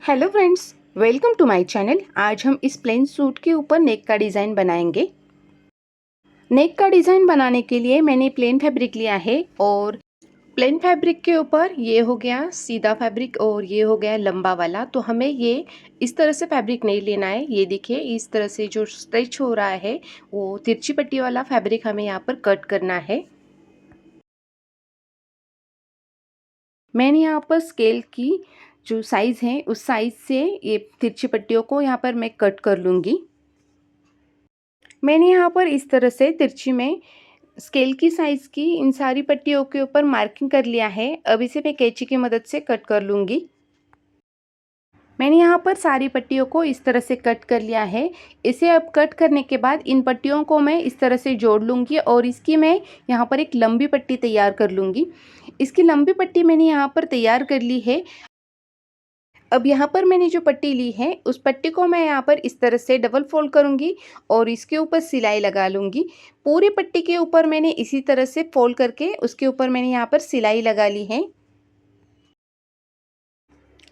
Hello friends, welcome to my channel. आज हम इस प्लेन सूट के ऊपर नेक का डिज़ाइन बनाएंगे। नेक का डिज़ाइन बनाने के लिए मैंने प्लेन फैब्रिक लिया है और प्लेन फैब्रिक के ऊपर ये हो गया सीधा फैब्रिक और ये हो गया लंबा वाला। तो हमें ये इस तरह से फैब्रिक नहीं लेना है। ये देखिए, इस तरह से जो स्ट्रेच हो रहा है वो तिरछी पट्टी वाला फैब्रिक हमें यहाँ पर कट करना है। मैंने यहाँ पर स्केल की जो साइज़ है उस साइज़ से ये तिरछी पट्टियों को यहाँ पर मैं कट कर लूँगी। मैंने यहाँ पर इस तरह से तिरछी में स्केल की साइज़ की इन सारी पट्टियों के ऊपर मार्किंग कर लिया है। अब इसे मैं कैंची की मदद से कट कर लूँगी। मैंने यहाँ पर सारी पट्टियों को इस तरह से कट कर लिया है। इसे अब कट करने के बाद इन पट्टियों को मैं इस तरह से जोड़ लूँगी और इसकी मैं यहाँ पर एक लंबी पट्टी तैयार कर लूँगी। इसकी लंबी पट्टी मैंने यहाँ पर तैयार कर ली है। अब यहाँ पर मैंने जो पट्टी ली है उस पट्टी को मैं यहाँ पर इस तरह से डबल फोल्ड करूँगी और इसके ऊपर सिलाई लगा लूँगी। पूरी पट्टी के ऊपर मैंने इसी तरह से फोल्ड करके उसके ऊपर मैंने यहाँ पर सिलाई लगा ली है।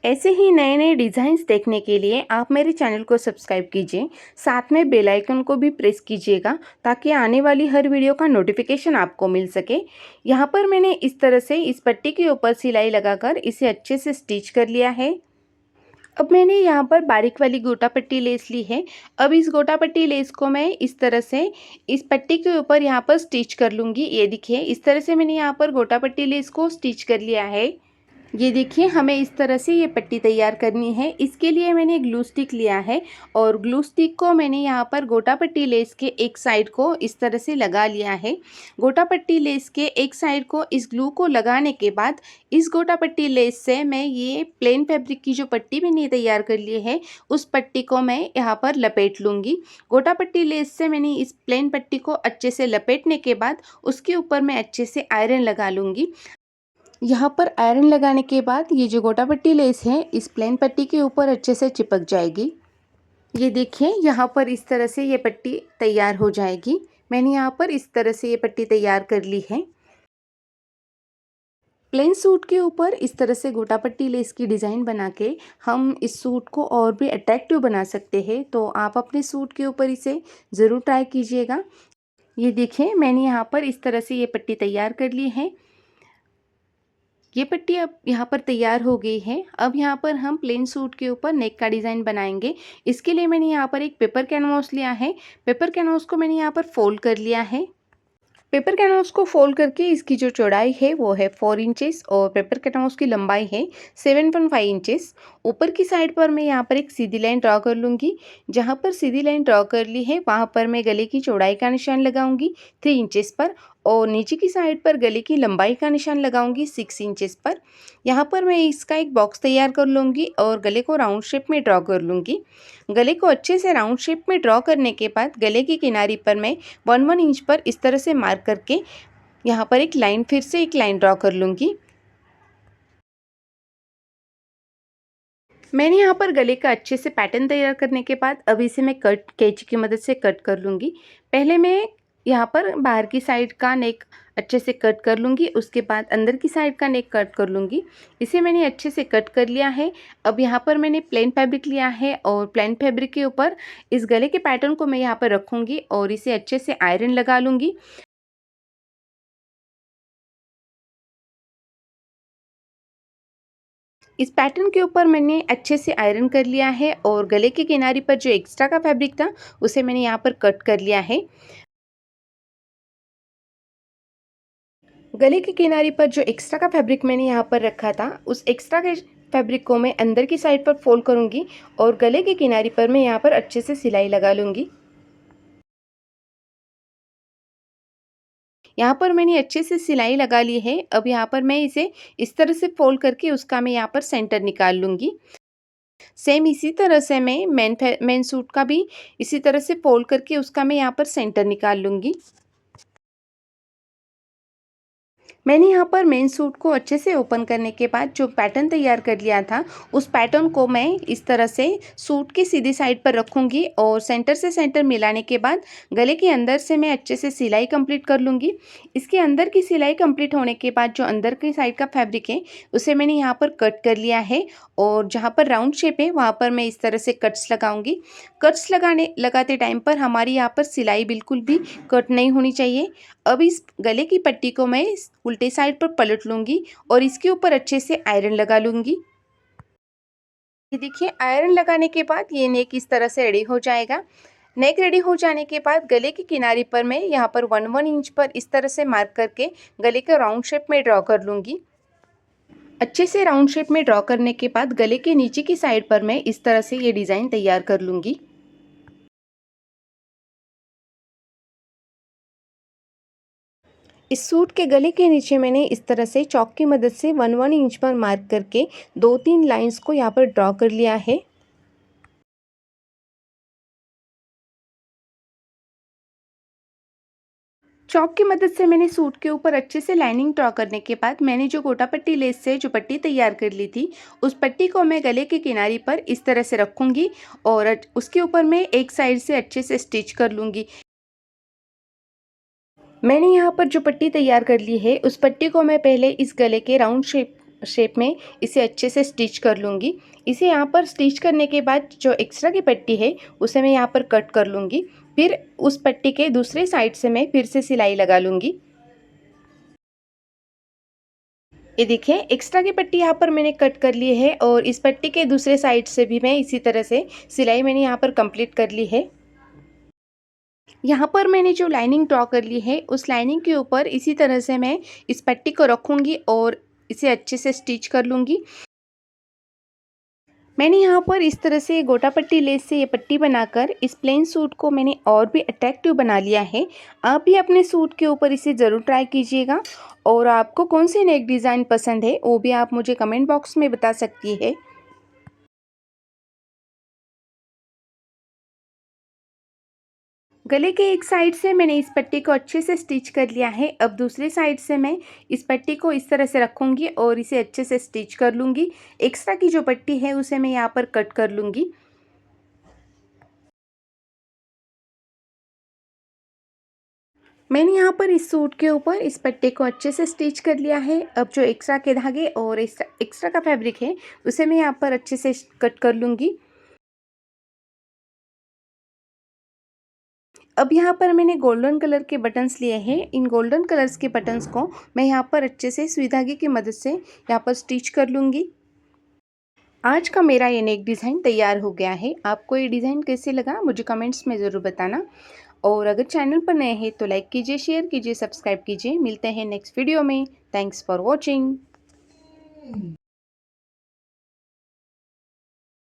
ऐसे ही नए नए डिज़ाइंस देखने के लिए आप मेरे चैनल को सब्सक्राइब कीजिए, साथ में बेल आइकन को भी प्रेस कीजिएगा ताकि आने वाली हर वीडियो का नोटिफिकेशन आपको मिल सके। यहाँ पर मैंने इस तरह से इस पट्टी के ऊपर सिलाई लगाकर इसे अच्छे से स्टिच कर लिया है। अब मैंने यहाँ पर बारीक वाली गोटा पट्टी लेस ली है। अब इस गोटा पट्टी लेस को मैं इस तरह से इस पट्टी के ऊपर यहाँ पर स्टिच कर लूँगी। ये देखिए, इस तरह से मैंने यहाँ पर गोटा पट्टी लेस को स्टिच कर लिया है। ये देखिए, हमें इस तरह से ये पट्टी तैयार करनी है। इसके लिए मैंने ग्लू स्टिक लिया है और ग्लू स्टिक को मैंने यहाँ पर गोटा पट्टी लेस के एक साइड को इस तरह से लगा लिया है। गोटा पट्टी लेस के एक साइड को इस ग्लू को लगाने के बाद इस गोटा पट्टी लेस से मैं ये प्लेन फैब्रिक की जो पट्टी मैंने तैयार कर ली है उस पट्टी को मैं यहाँ पर लपेट लूँगी। गोटा पट्टी लेस से मैंने इस प्लेन पट्टी को अच्छे से लपेटने के बाद उसके ऊपर मैं अच्छे से आयरन लगा लूँगी। यहाँ पर आयरन लगाने के बाद ये जो गोटा पट्टी लेस है इस प्लेन पट्टी के ऊपर अच्छे से चिपक जाएगी। ये देखिए, यहाँ पर इस तरह से ये पट्टी तैयार हो जाएगी। मैंने यहाँ पर इस तरह से ये पट्टी तैयार कर ली है। प्लेन सूट के ऊपर इस तरह से गोटा पट्टी लेस की डिज़ाइन बना के हम इस सूट को और भी अट्रैक्टिव बना सकते हैं। तो आप अपने सूट के ऊपर इसे ज़रूर ट्राई कीजिएगा। ये देखिए, मैंने यहाँ पर इस तरह से ये पट्टी तैयार कर ली है। ये पट्टी अब यहाँ पर तैयार हो गई है। अब यहाँ पर हम प्लेन सूट के ऊपर नेक का डिज़ाइन बनाएंगे। इसके लिए मैंने यहाँ पर एक पेपर कैनवास लिया है। पेपर कैनवास को मैंने यहाँ पर फोल्ड कर लिया है। पेपर कैनवास को फोल्ड करके इसकी जो चौड़ाई है वो है 4 इंचेस और पेपर कैनवास की लंबाई है 7.5 इंचेस। ऊपर की साइड पर मैं यहाँ पर एक सीधी लाइन ड्रॉ कर लूँगी। जहाँ पर सीधी लाइन ड्रॉ कर ली है वहाँ पर मैं गले की चौड़ाई का निशान लगाऊंगी 3 इंचेस पर और नीचे की साइड पर गले की लंबाई का निशान लगाऊंगी 6 इंचेस पर। यहाँ पर मैं इसका एक बॉक्स तैयार कर लूँगी और गले को राउंड शेप में ड्रॉ कर लूँगी। गले को अच्छे से राउंड शेप में ड्रॉ करने के बाद गले की किनारी पर मैं 1 इंच पर इस तरह से मार्क करके यहाँ पर एक लाइन, फिर से एक लाइन ड्रॉ कर लूँगी। मैंने यहाँ पर गले का अच्छे से पैटर्न तैयार करने के बाद अब इसे मैं कैंची की मदद से कट कर लूँगी। पहले मैं यहाँ पर बाहर की साइड का नेक अच्छे से कट कर लूँगी, उसके बाद अंदर की साइड का नेक कट कर लूँगी। इसे मैंने अच्छे से कट कर लिया है। अब यहाँ पर मैंने प्लेन फैब्रिक लिया है और प्लेन फैब्रिक के ऊपर इस गले के पैटर्न को मैं यहाँ पर रखूँगी और इसे अच्छे से आयरन लगा लूँगी। इस पैटर्न के ऊपर मैंने अच्छे से आयरन कर लिया है और गले की किनारी पर जो एक्स्ट्रा का फैब्रिक था उसे मैंने यहाँ पर कट कर लिया है। गले की किनारी पर जो एक्स्ट्रा का फैब्रिक मैंने यहाँ पर रखा था उस एक्स्ट्रा के फैब्रिक को मैं अंदर की साइड पर फोल्ड करूँगी और गले की किनारी पर मैं यहाँ पर अच्छे से सिलाई लगा लूँगी। यहाँ पर मैंने अच्छे से सिलाई लगा ली है। अब यहाँ पर मैं इसे इस तरह से फोल्ड करके उसका मैं यहाँ पर सेंटर निकाल लूँगी। सेम इसी तरह से मैं मेन सूट का भी इसी तरह से फोल्ड करके उसका मैं यहाँ पर सेंटर निकाल लूँगी। मैंने यहाँ पर मेन सूट को अच्छे से ओपन करने के बाद जो पैटर्न तैयार कर लिया था, उस पैटर्न को मैं इस तरह से सूट की सीधी साइड पर रखूँगी और सेंटर से सेंटर मिलाने के बाद गले के अंदर से मैं अच्छे से सिलाई कंप्लीट कर लूँगी। इसके अंदर की सिलाई कंप्लीट होने के बाद जो अंदर की साइड का फैब्रिक है, उसे मैंने यहाँ पर कट कर लिया है और जहाँ पर राउंड शेप है वहाँ पर मैं इस तरह से कट्स लगाऊँगी। कट्स लगाते टाइम पर हमारी यहाँ पर सिलाई बिल्कुल भी कट नहीं होनी चाहिए। अब इस गले की पट्टी को मैं उल्टे साइड पर पलट लूँगी और इसके ऊपर अच्छे से आयरन लगा लूँगी। ये देखिए, आयरन लगाने के बाद ये नेक इस तरह से रेडी हो जाएगा। नेक रेडी हो जाने के बाद गले की किनारे पर मैं यहाँ पर 1 इंच पर इस तरह से मार्क करके गले के राउंड शेप में ड्रॉ कर लूँगी। अच्छे से राउंड शेप में ड्रॉ करने के बाद गले के नीचे की साइड पर मैं इस तरह से ये डिज़ाइन तैयार कर लूँगी। इस सूट के गले के नीचे मैंने इस तरह से चॉक की मदद से 1 इंच पर मार्क करके 2-3 लाइंस को यहाँ पर ड्रॉ कर लिया है। चॉक की मदद से मैंने सूट के ऊपर अच्छे से लाइनिंग ड्रॉ करने के बाद मैंने जो गोटा पट्टी लेस से जो पट्टी तैयार कर ली थी, उस पट्टी को मैं गले के किनारे पर इस तरह से रखूँगी और उसके ऊपर मैं एक साइड से अच्छे से स्टिच कर लूँगी। मैंने यहाँ पर जो पट्टी तैयार कर ली है, उस पट्टी को मैं पहले इस गले के राउंड शेप में इसे अच्छे से स्टिच कर लूँगी। इसे यहाँ पर स्टिच करने के बाद जो एक्स्ट्रा की पट्टी है, उसे मैं यहाँ पर कट कर लूँगी। फिर उस पट्टी के दूसरे साइड से मैं फिर से सिलाई लगा लूँगी। ये देखिए, एक्स्ट्रा की पट्टी यहाँ पर मैंने कट कर ली है और इस पट्टी के दूसरे साइड से भी मैं इसी तरह से सिलाई मैंने यहाँ पर कंप्लीट कर ली है। यहाँ पर मैंने जो लाइनिंग ड्रॉ कर ली है, उस लाइनिंग के ऊपर इसी तरह से मैं इस पट्टी को रखूँगी और इसे अच्छे से स्टिच कर लूँगी। मैंने यहाँ पर इस तरह से गोटा पट्टी लेस से ये पट्टी बनाकर इस प्लेन सूट को मैंने और भी अट्रैक्टिव बना लिया है। आप भी अपने सूट के ऊपर इसे ज़रूर ट्राई कीजिएगा और आपको कौन सी नेक डिज़ाइन पसंद है, वो भी आप मुझे कमेंट बॉक्स में बता सकती है। गले के एक साइड से मैंने इस पट्टी को अच्छे से स्टिच कर लिया है। अब दूसरी साइड से मैं इस पट्टी को इस तरह से रखूँगी और इसे अच्छे से स्टिच कर लूँगी। एक्स्ट्रा की जो पट्टी है उसे मैं यहाँ पर कट कर लूँगी। मैंने यहाँ पर इस सूट के ऊपर इस पट्टे को अच्छे से स्टिच कर लिया है। अब जो एक्स्ट्रा के धागे और एक्स्ट्रा का फैब्रिक है, उसे मैं यहाँ पर अच्छे से कट कर लूँगी। अब यहाँ पर मैंने गोल्डन कलर के बटन्स लिए हैं। इन गोल्डन कलर्स के बटन्स को मैं यहाँ पर अच्छे से सुई धागे की मदद से यहाँ पर स्टिच कर लूँगी। आज का मेरा ये नेक डिज़ाइन तैयार हो गया है। आपको ये डिज़ाइन कैसे लगा, मुझे कमेंट्स में ज़रूर बताना। और अगर चैनल पर नए हैं तो लाइक कीजिए, शेयर कीजिए, सब्सक्राइब कीजिए। मिलते हैं नेक्स्ट वीडियो में। Thanks for watching.